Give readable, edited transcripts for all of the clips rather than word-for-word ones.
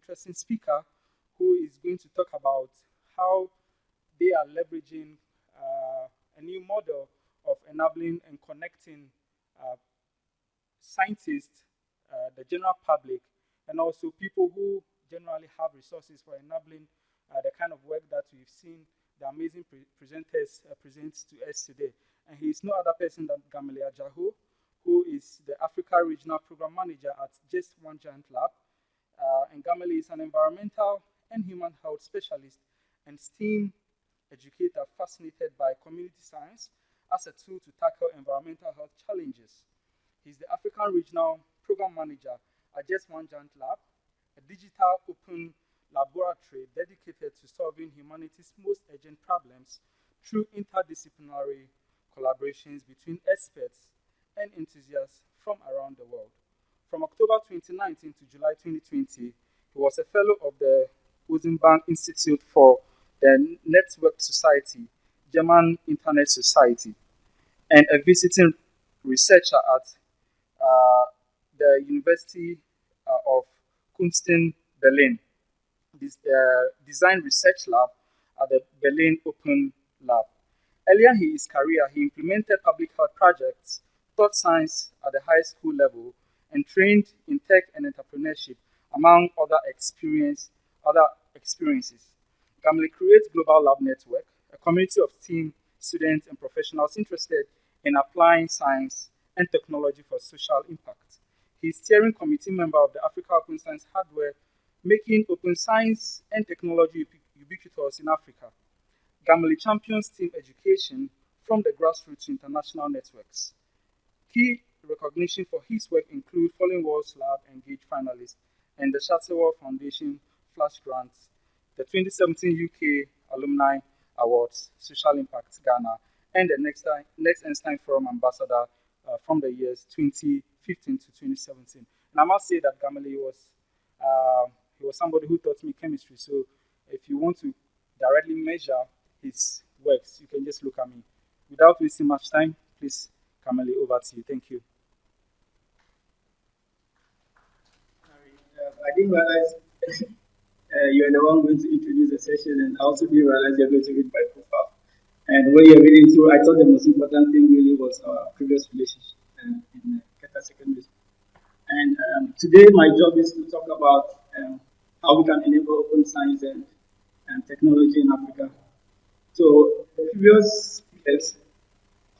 interesting speaker who is going to talk about how they are leveraging a new model of enabling and connecting scientists, the general public, and also people who generally have resources for enabling the kind of work that we've seen the amazing presenters present to us today. And he is no other person than Gameli Adzaho, who is the Africa Regional Program Manager at JOGL Giant Lab. And Gameli is an environmental and human health specialist and STEAM educator fascinated by community science as a tool to tackle environmental health challenges. He's the African Regional Program Manager at JOGL Giant Lab, a digital open laboratory dedicated to solving humanity's most urgent problems through interdisciplinary collaborations between experts and enthusiasts from around the world. From October 2019 to July 2020, he was a fellow of the Rosenberg Institute for the Network Society, German Internet Society, and a visiting researcher at the University of Kunsten, Berlin, this Design Research Lab at the Berlin Open Lab. Earlier in his career, he implemented public health projects, taught science at the high school level, and trained in tech and entrepreneurship, among other experiences. Gameli creates Global Lab Network, a community of STEAM students and professionals interested in applying science and technology for social impact. He is steering committee member of the Africa Open Science Hardware, making open science and technology ubiquitous in Africa. Gameli champions STEAM education from the grassroots to international networks. Key recognition for his work include Falling Walls Lab Engage finalist and the Shuttleworth Foundation Flash Grants, the 2017 UK Alumni Awards, Social Impact Ghana, and the Next Einstein Forum Ambassador from the years 2015 to 2017. And I must say that Gameli was somebody who taught me chemistry. So if you want to directly measure his works, you can just look at me. Without wasting much time, please, Gameli, over to you. Thank you. I didn't realize you're the one going to introduce the session, and I also didn't realize you're going to read my profile. And when you're reading through, I thought the most important thing really was our previous relationship in Keta Secondary School. And today my job is to talk about how we can enable open science and technology in Africa. So the previous speakers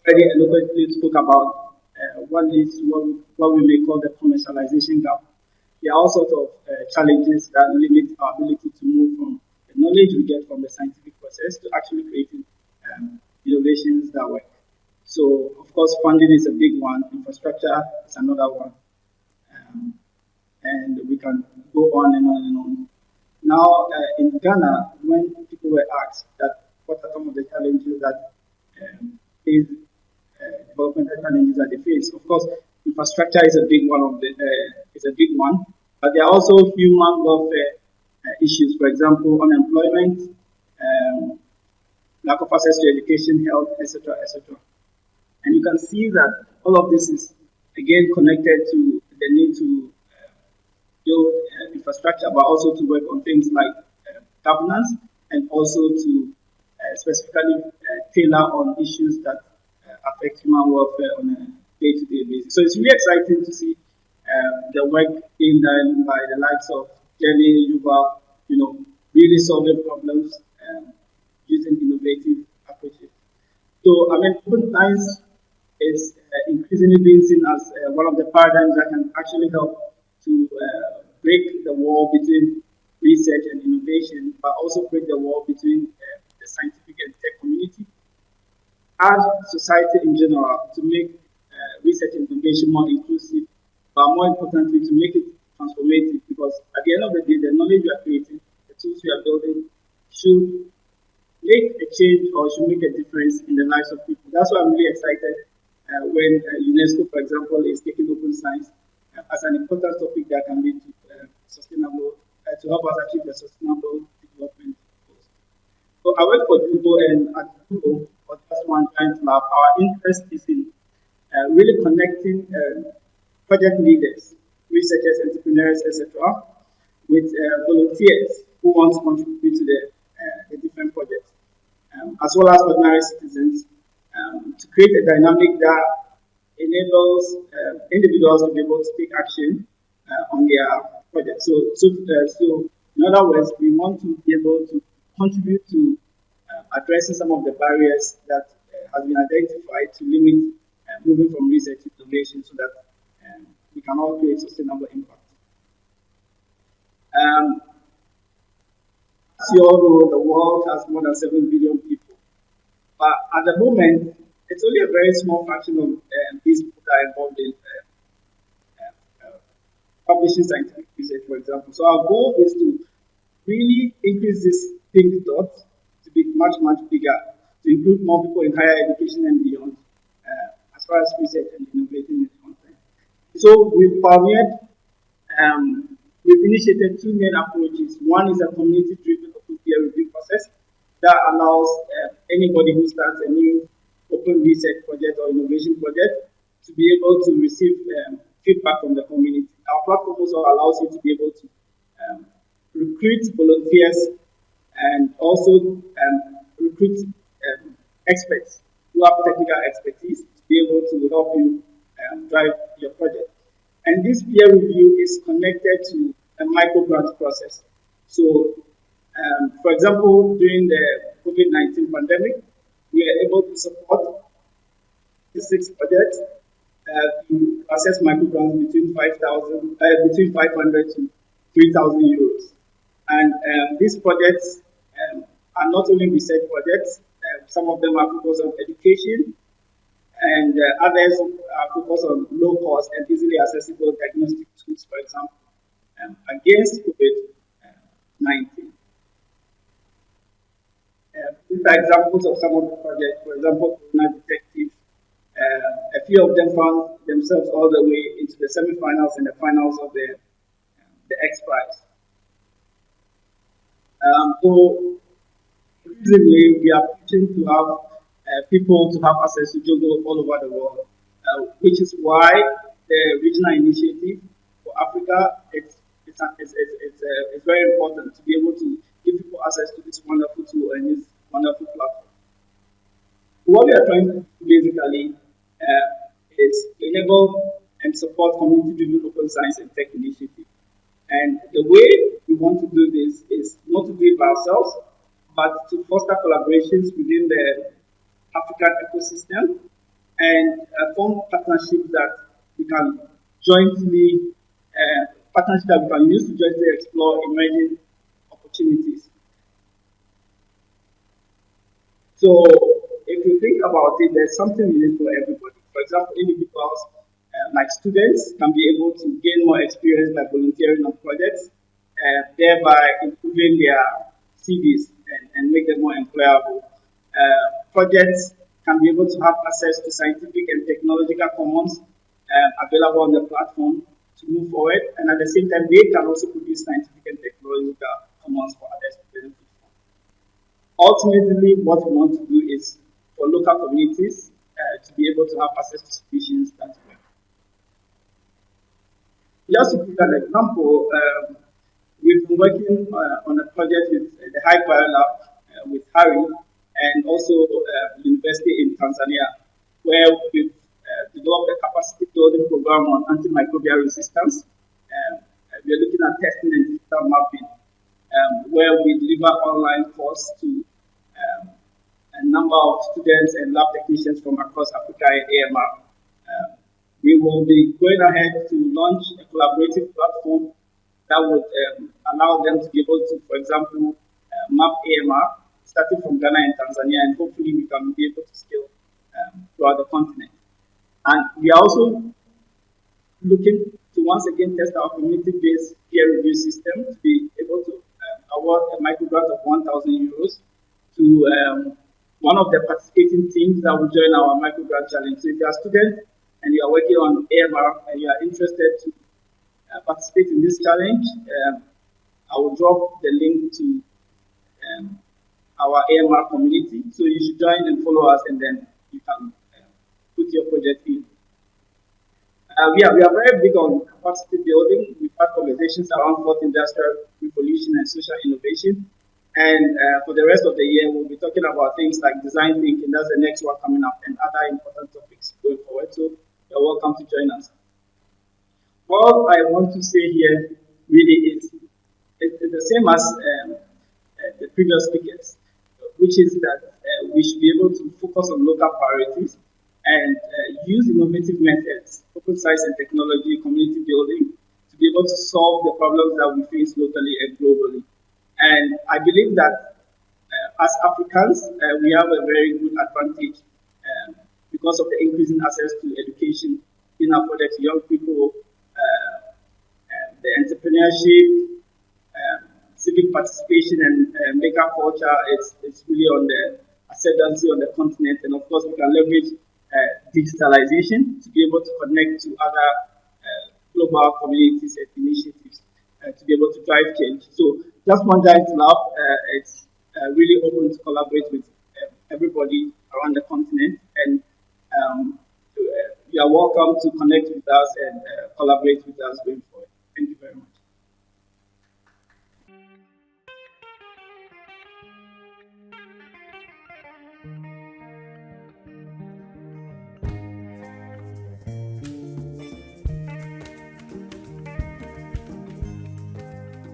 already eloquently spoke about what we may call the commercialization gap. There are all sorts of challenges that limit our ability to move from the knowledge we get from the scientific process to actually creating innovations that work. So, of course, funding is a big one. Infrastructure is another one. And we can go on and on and on. Now, in Ghana, when people were asked that what are some of the challenges that developmental challenges that they face, of course, infrastructure is a big one but there are also human welfare issues. For example, unemployment, lack of access to education, health, etc., etc. And you can see that all of this is again connected to the need to build infrastructure, but also to work on things like governance, and also to specifically tailor on issues that affect human welfare on a day-to-day basis. So it's really exciting to see the work being done by the likes of Jenny, Yuval, really solving problems using innovative approaches. So, open science is increasingly being seen as one of the paradigms that can actually help to break the wall between research and innovation, but also break the wall between the scientific and tech community and society in general, to make research and innovation more inclusive, but more importantly, to make it transformative, because at the end of the day, the knowledge we are creating, the tools we are building, should make a change or should make a difference in the lives of people. That's why I'm really excited when UNESCO, for example, is taking open science as an important topic that can lead to sustainable, to help us achieve the sustainable development goals. So I work for JOGL, and at JOGL, for JOGL Giant Lab, our interest is in really connecting project leaders, researchers, entrepreneurs, etc., with volunteers who want to contribute to the different projects, as well as ordinary citizens, to create a dynamic that enables individuals to be able to take action on their project. So, in other words, we want to be able to contribute to addressing some of the barriers that has been identified to limit moving from research to innovation, so that we can all create sustainable impact. As you all know, the world has more than 7 billion people. But at the moment, it's only a very small fraction of these people that are involved in publishing scientific research, for example. So our goal is to really increase this pink dot to be much, much bigger, to include more people in higher education and beyond, as far as research and innovating is concerned. So we've pioneered, we've initiated 2 main approaches. One is a community-driven open peer review process that allows anybody who starts a new open research project or innovation project to be able to receive feedback from the community. Our platform also allows you to be able to recruit volunteers and also recruit experts who have technical expertise to be able to help you drive your project. And this peer review is connected to a micro grant process. So, for example, during the COVID-19 pandemic, we were able to support 6 projects to access micro grants between 500 to 3,000 euros. And these projects are not only research projects. Some of them are focused on education, and others are focused on low cost and easily accessible diagnostic tools, for example, against COVID-19. These are examples of some of the projects. For example, Corona Detective. A few of them found themselves all the way into the semi-finals and the finals of the X Prize. So, increasingly, we are pushing to have people to have access to JOGL all over the world, which is why the regional initiative for Africa it's very important to be able to give people access to this wonderful tool and this wonderful platform. What we are trying to do basically is enable and support community-driven open science and tech initiative. And the way we want to do this is not to do it by ourselves, but to foster collaborations within the African ecosystem and form partnerships that we can jointly, partnerships that we can use to jointly explore emerging opportunities. So, if you think about it, there's something in it for everybody. For example, individuals like students can be able to gain more experience by volunteering on projects, thereby improving their CVs and make them more employable. Projects can be able to have access to scientific and technological commons available on the platform to move forward, and at the same time, they can also produce scientific and technological commons for others to benefit from. Ultimately, what we want to do is for local communities to be able to have access to solutions that work. Just to give an example, we've been working on a project with the High Biolab with Harry and also University in Tanzania, where we've developed a capacity building program on antimicrobial resistance. We're looking at testing and digital mapping, where we deliver online course to a number of students and lab technicians from across Africa and AMR. We will be going ahead to launch a collaborative platform that would allow them to be able to, for example, map AMR, starting from Ghana and Tanzania, and hopefully we can be able to scale throughout the continent. And we are also looking to once again test our community-based peer review system to be able to award a micro grant of 1,000 euros to one of the participating teams that will join our micro grant challenge. So if you are a student and you are working on AMR and you are interested to participate in this challenge, I will drop the link to our AMR community. So you should join and follow us, and then you can put your project in. we are very big on capacity building. We've had conversations around fourth industrial revolution and social innovation. And for the rest of the year, we'll be talking about things like design thinking. That's the next one coming up, and other important topics going forward. So you're welcome to join us. What I want to say here really is it's the same as the previous speakers, which is that we should be able to focus on local priorities and use innovative methods, open science and technology, community building, to be able to solve the problems that we face locally and globally. And I believe that as Africans, we have a very good advantage because of the increasing access to education being afforded to young people, the entrepreneurship, civic participation, and maker culture is really on the ascendancy on the continent. And of course, we can leverage digitalization to be able to connect to other global communities and initiatives to be able to drive change. So just one giant lab, it's really open to collaborate with everybody around the continent, and you are welcome to connect with us and collaborate with us going